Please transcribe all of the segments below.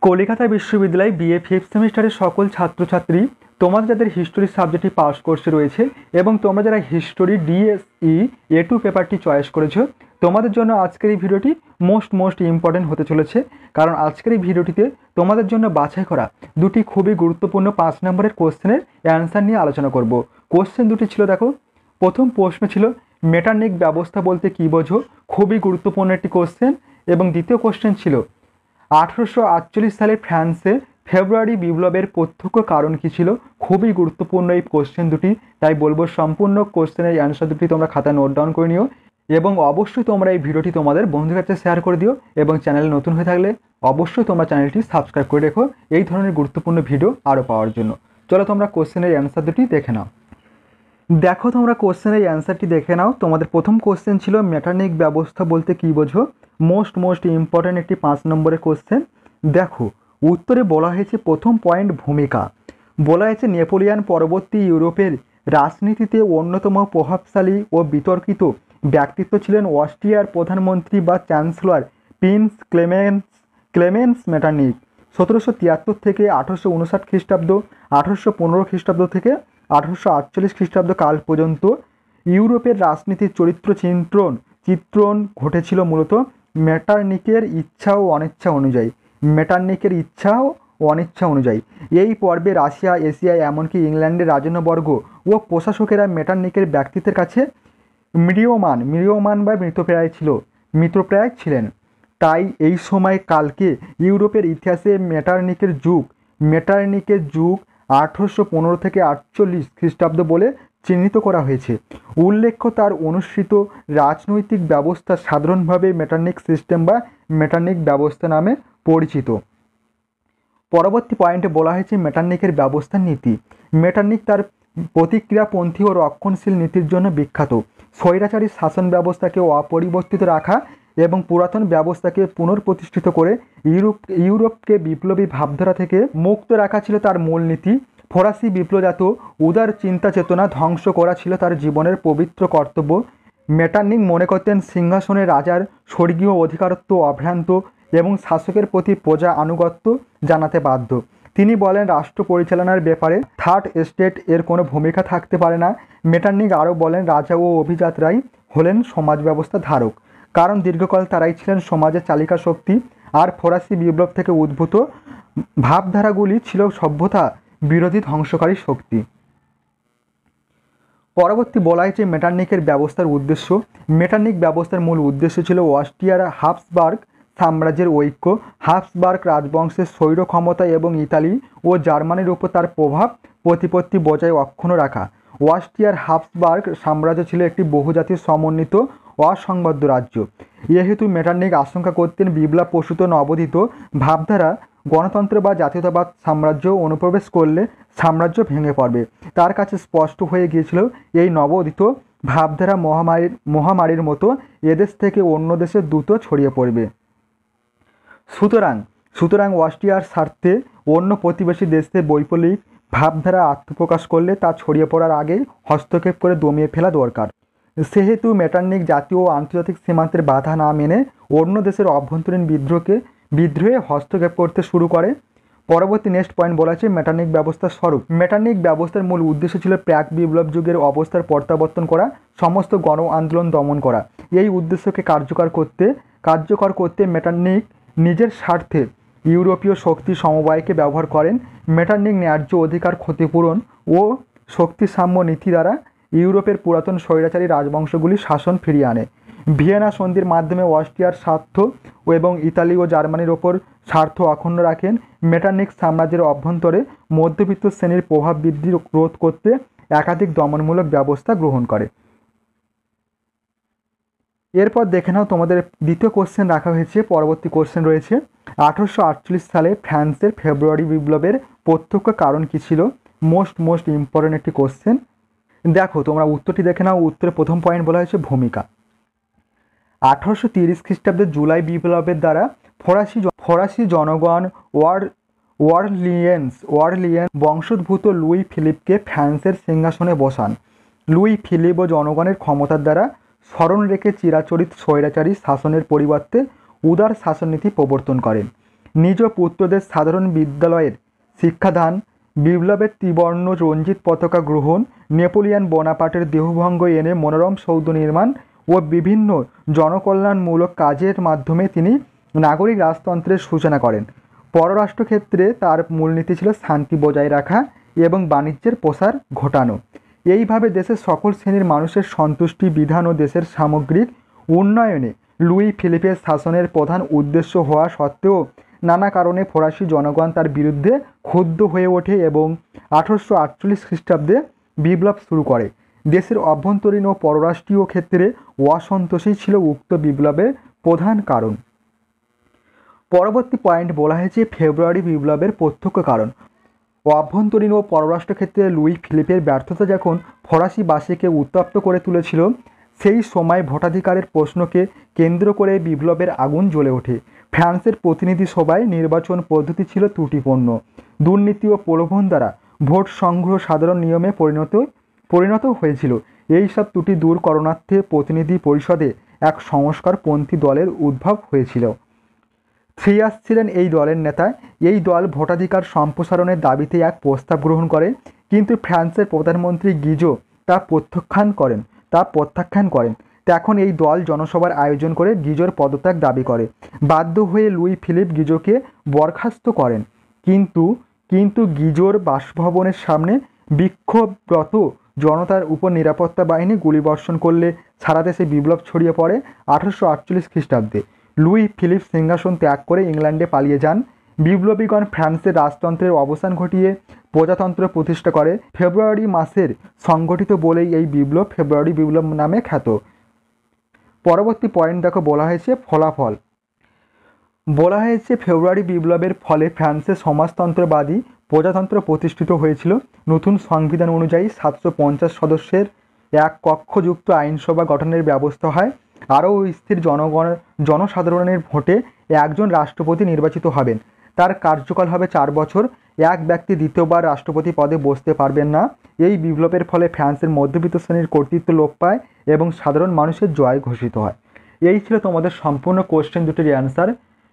কলিকাতা বিশ্ববিদ্যালয় BA fifth সেমিস্টারের সকল ছাত্রছাত্রী, তোমরা যাদের হিস্টোরি সাবজেক্টটি পাস কোর্সে রয়েছে এবং তোমরা যারা হিস্টোরি ডিএসই A2 পেপারটি চয়েস করেছো, তোমাদের জন্য আজকের এই ভিডিওটি মোস্ট ইম্পর্টেন্ট হতে চলেছে। কারণ আজকের এই ভিডিওটিতে তোমাদের জন্য বাছাই করা দুটি খুবই গুরুত্বপূর্ণ 5 নম্বরের কোশ্চেনের অ্যান্সার নিয়ে আলোচনা করব। কোশ্চেন দুটি ছিল, দেখো, প্রথম প্রশ্ন ছিল মেটারনিক ব্যবস্থা বলতে কী বোঝো, খুবই গুরুত্বপূর্ণ একটি কোশ্চেন। এবং দ্বিতীয় কোশ্চেন ছিল 1848 সালে ফ্রান্সে ফেব্রুয়ারি বিপ্লবের প্রত্যক্ষ কারণ কী ছিল। খুবই গুরুত্বপূর্ণ এই কোশ্চেন দুটি, তাই বলবো সম্পূর্ণ কোশ্চেনের অ্যান্সার দুটি তোমরা খাতায় নোট ডাউন করে নিও এবং অবশ্যই তোমরা এই ভিডিওটি তোমাদের বন্ধুদের কাছে শেয়ার করে দিও এবং চ্যানেলে নতুন হয়ে থাকলে অবশ্যই তোমরা চ্যানেলটি সাবস্ক্রাইব করে রেখো এই ধরনের গুরুত্বপূর্ণ ভিডিও আরও পাওয়ার জন্য। চলো তোমরা কোশ্চেনের অ্যান্সার দুটি দেখে নাও। দেখো, তোমরা কোশ্চেনের অ্যান্সারটি দেখে নাও। তোমাদের প্রথম কোশ্চেন ছিল মেটারনিক ব্যবস্থা বলতে কী বোঝো, মোস্ট ইম্পর্ট্যান্ট একটি 5 নম্বরের কোশ্চেন। দেখো, উত্তরে বলা হয়েছে প্রথম পয়েন্ট ভূমিকা। বলা হয়েছে নেপোলিয়ান পরবর্তী ইউরোপের রাজনীতিতে অন্যতম প্রভাবশালী ও বিতর্কিত ব্যক্তিত্ব ছিলেন অস্ট্রিয়ার প্রধানমন্ত্রী বা চ্যান্সেলর প্রিন্স ক্লেমেন্স মেটারনিক। 1773 থেকে 1859 খ্রিস্টাব্দ, 1815 খ্রিস্টাব্দ থেকে 1848 খ্রিস্টাব্দ কাল পর্যন্ত ইউরোপের রাজনীতির চিত্রণ ঘটেছিল মূলত মেটারনিকের ইচ্ছা ও অনিচ্ছা অনুযায়ী। এই পর্বে রাশিয়া, এশিয়া, এমনকি ইংল্যান্ডের রাজন্যবর্গ ও প্রশাসকেরা মেটারনিকের ব্যক্তিত্বের কাছে ম্রিয়মাণ বা মৃতপ্রায় ছিলেন। তাই এই সময় কালকে ইউরোপের ইতিহাসে মেটারনিকের যুগ 1815 থেকে 48 খ্রিস্টাব্দ বলে চিহ্নিত করা হয়েছে। উল্লেখ্য, তার অনুসৃত রাজনৈতিক ব্যবস্থা সাধারণভাবে মেটারনিক সিস্টেম বা মেটারনিক ব্যবস্থা নামে পরিচিত। পরবর্তী পয়েন্টে বলা হয়েছে মেটারনিকের ব্যবস্থার নীতি। মেটারনিক তার প্রতিক্রিয়াপন্থী ও রক্ষণশীল নীতির জন্য বিখ্যাত। স্বৈরাচারী শাসন ব্যবস্থাকে অপরিবর্তিত রাখা এবং পুরাতন ব্যবস্থাকে পুনঃপ্রতিষ্ঠিত করে ইউরোপকে বিপ্লবী ভাবধারা থেকে মুক্ত রাখা ছিল তার মূলনীতি। ফরাসি বিপ্লবজাত উদার চিন্তা চেতনা ধ্বংস করা ছিল তার জীবনের পবিত্র কর্তব্য। মেটারনিক মনে করতেন সিংহাসনে রাজার স্বর্গীয় অধিকারত্ব অভ্রান্ত এবং শাসকের প্রতি প্রজা আনুগত্য জানাতে বাধ্য। তিনি বলেন, রাষ্ট্র পরিচালনার ব্যাপারে থার্ড স্টেট এর কোনো ভূমিকা থাকতে পারে না। মেটারনিক আরও বলেন, রাজা ও অভিজাতরাই হলেন সমাজ ব্যবস্থা ধারক, কারণ দীর্ঘকাল তারাই ছিলেন সমাজের চালিকা শক্তি। আর ফরাসি বিপ্লব থেকে উদ্ভূত ভাবধারাগুলি ছিল সভ্যতা বিরোধী ধ্বংসকারী শক্তি। পরবর্তী বলা হয়েছে মেটারনিকের ব্যবস্থার উদ্দেশ্য। মেটারনিক ব্যবস্থার মূল উদ্দেশ্য ছিল অস্ট্রিয়ার হাবসবার্গ সাম্রাজ্যের ঐক্য, হাবসবার্গ রাজবংশের স্বৈর ক্ষমতা এবং ইতালি ও জার্মানির উপর তার প্রভাব প্রতিপত্তি বজায় অক্ষুণ্ণ রাখা। অস্ট্রিয়ার হাবসবার্গ সাম্রাজ্য ছিল একটি বহুজাতিক সমন্বিত অসংবদ্ধ রাজ্য। যেহেতু মেটারনিক আশঙ্কা করতেন বিপ্লব প্রসূত নবোদিত ভাবধারা গণতন্ত্র বা জাতীয়তাবাদ সাম্রাজ্য অনুপ্রবেশ করলে সাম্রাজ্য ভেঙে পড়বে। তার কাছে স্পষ্ট হয়ে গিয়েছিল এই নবোদিত ভাবধারা মহামারীর মতো এদেশ থেকে অন্য দেশে দ্রুত ছড়িয়ে পড়বে। সুতরাং অস্ট্রিয়ার স্বার্থে অন্য প্রতিবেশী দেশে বৈপ্লবিক ভাবধারা আত্মপ্রকাশ করলে তা ছড়িয়ে পড়ার আগেই হস্তক্ষেপ করে দমিয়ে ফেলা দরকার। সেহেতু মেটারনিক জাতীয় ও আন্তর্জাতিক সীমান্তের বাধা না মেনে অন্য দেশের অভ্যন্তরীণ বিদ্রোহে হস্তক্ষেপ করতে শুরু করে। পরবর্তী নেক্সট পয়েন্ট বলা আছে মেটারনিক ব্যবস্থার স্বরূপ। মেটারনিক ব্যবস্থার মূল উদ্দেশ্য ছিল প্রাক বিপ্লব যুগের অবস্থার প্রত্যাবর্তন করা, সমস্ত গণ আন্দোলন দমন করা। এই উদ্দেশ্যকে কার্যকর করতে মেটারনিক নিজের স্বার্থে ইউরোপীয় শক্তি সমবায়কে ব্যবহার করেন। মেটারনিক ন্যায্য অধিকার, ক্ষতিপূরণ ও শক্তিসাম্য নীতি দ্বারা ইউরোপের পুরাতন স্বৈরাচারী রাজবংশগুলির শাসন ফিরিয়ে আনে। ভিয়েনা সন্ধির মাধ্যমে অস্ট্রিয়ার স্বার্থ এবং ইতালি ও জার্মানির ওপর স্বার্থ অক্ষুণ্ণ রাখেন। মেটারনিক সাম্রাজ্যের অভ্যন্তরে মধ্যবিত্ত শ্রেণীর প্রভাব বৃদ্ধি রোধ করতে একাধিক দমনমূলক ব্যবস্থা গ্রহণ করে। এরপর দেখে নাও, তোমাদের দ্বিতীয় কোশ্চেন রাখা হয়েছে। পরবর্তী কোশ্চেন রয়েছে 1848 সালে ফ্রান্সের ফেব্রুয়ারি বিপ্লবের প্রত্যক্ষ কারণ কী ছিল। মোস্ট ইম্পর্টেন্ট একটি কোশ্চেন। দেখো, তোমরা উত্তরটি দেখে নাও। উত্তরে প্রথম পয়েন্ট বলা হয়েছে ভূমিকা। 1830 খ্রিস্টাব্দের জুলাই বিপ্লবের দ্বারা ফরাসি জনগণ ওয়ারলিয়েন্স বংশোদ্ভূত লুই ফিলিপকে ফ্রান্সের সিংহাসনে বসান। লুই ফিলিপ ও জনগণের ক্ষমতার দ্বারা স্মরণ রেখে চিরাচরিত স্বৈরাচারী শাসনের পরিবর্তে উদার শাসননীতি প্রবর্তন করেন। নিজ পুত্রদের সাধারণ বিদ্যালয়ের শিক্ষাদান, বিপ্লবের ত্রিবর্ণ রঞ্জিত পতাকা গ্রহণ, নেপোলিয়ন বোনাপার্টের দেহভঙ্গ এনে মনোরম সৌধ নির্মাণ ও বিভিন্ন জনকল্যাণমূলক কাজের মাধ্যমে তিনি নাগরিক রাজতন্ত্রের সূচনা করেন। পররাষ্ট্রক্ষেত্রে তার মূলনীতি ছিল শান্তি বজায় রাখা এবং বাণিজ্যের প্রসার ঘটানো। এইভাবে দেশের সকল শ্রেণীর মানুষের সন্তুষ্টি বিধান ও দেশের সামগ্রিক উন্নয়নে লুই ফিলিপের শাসনের প্রধান উদ্দেশ্য হওয়া সত্ত্বেও নানা কারণে ফরাসি জনগণ তার বিরুদ্ধে ক্ষুব্ধ হয়ে ওঠে এবং 1848 খ্রিস্টাব্দে বিপ্লব শুরু করে। দেশের অভ্যন্তরীণ ও পররাষ্ট্রীয় ক্ষেত্রে অসন্তোষই ছিল উক্ত বিপ্লবের প্রধান কারণ। পরবর্তী পয়েন্ট বলা হয়েছে ফেব্রুয়ারি বিপ্লবের প্রত্যক্ষ কারণ। অভ্যন্তরীণ ও পররাষ্ট্র ক্ষেত্রে লুই ফিলিপের ব্যর্থতা যখন ফরাসিবাসীকে উত্তপ্ত করে তুলেছিল, সেই সময় ভোটাধিকারের প্রশ্নকে কেন্দ্র করে বিপ্লবের আগুন জ্বলে ওঠে। ফ্রান্সের প্রতিনিধি সভায় নির্বাচন পদ্ধতি ছিল ত্রুটিপূর্ণ। দুর্নীতি ও প্রলোভন দ্বারা ভোট সংগ্রহ সাধারণ নিয়মে পরিণত হয়েছিল। এই সব ত্রুটি দূর করণার্থে প্রতিনিধি পরিষদে এক সংস্কারপন্থী দলের উদ্ভব হয়েছিল। থ্রিয়াস ছিলেন এই দলের নেতা। এই দল ভোটাধিকার সম্প্রসারণের দাবিতে এক প্রস্তাব গ্রহণ করে, কিন্তু ফ্রান্সের প্রধানমন্ত্রী গিজো তা প্রত্যাখ্যান করেন। তখন এই দল জনসভার আয়োজন করে গিজোর পদত্যাগ দাবি করে। বাধ্য হয়ে লুই ফিলিপ গিজোকে বরখাস্ত করেন, কিন্তু গিজোর বাসভবনের সামনে বিক্ষোভরত জনতার উপর নিরাপত্তা বাহিনী গুলিবর্ষণ করলে সারা দেশে বিপ্লব ছড়িয়ে পড়ে। 1848 খ্রিস্টাব্দে লুই ফিলিপ সিংহাসন ত্যাগ করে ইংল্যান্ডে পালিয়ে যান। বিপ্লবীগণ ফ্রান্সের রাজতন্ত্রের অবসান ঘটিয়ে প্রজাতন্ত্র প্রতিষ্ঠা করে। ফেব্রুয়ারি মাসের সংগঠিত বলেই এই বিপ্লব ফেব্রুয়ারি বিপ্লব নামে খ্যাত। পরবর্তী পয়েন্ট দেখো, বলা হয়েছে ফলাফল। বলা হয়েছে ফেব্রুয়ারি বিপ্লবের ফলে ফ্রান্সে সমাজতন্ত্রবাদী প্রজাতন্ত্র প্রতিষ্ঠিত হয়েছিল। নতুন সংবিধান অনুযায়ী 750 সদস্যের এক কক্ষযুক্ত আইনসভা গঠনের ব্যবস্থা হয়। আরও স্থির জনসাধারণের ভোটে একজন রাষ্ট্রপতি নির্বাচিত হবেন। তার কার্যকাল হবে 4 বছর। এক ব্যক্তি দ্বিতীয়বার রাষ্ট্রপতি পদে বসতে পারবেন না। এই বিপ্লবের ফলে ফ্রান্সের মধ্যবিত্ত শ্রেণীর কর্তৃত্ব লোপ পায় এবং সাধারণ মানুষের জয় ঘোষিত হয়। এই ছিল তোমাদের সম্পূর্ণ কোশ্চেন দুটির অ্যান্সার।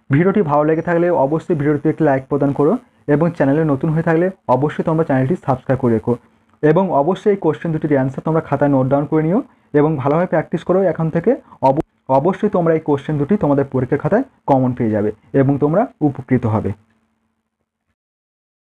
ভিডিওটি ভালো লেগে থাকলে অবশ্যই ভিডিওটিতে একটি লাইক প্রদান করো এবং চ্যানেলে নতুন হয়ে থাকলে অবশ্যই তোমরা চ্যানেলটি সাবস্ক্রাইব করে রেখো এবং অবশ্যই এই কোশ্চেন দুটির অ্যান্সার তোমরা খাতায় নোট ডাউন করে নিও এবং ভালোভাবে প্র্যাকটিস করো। এখন থেকে অবশ্যই তোমরা এই কোশ্চেন দুটি তোমাদের পরীক্ষার খাতায় কমন পেয়ে যাবে এবং তোমরা উপকৃত হবে।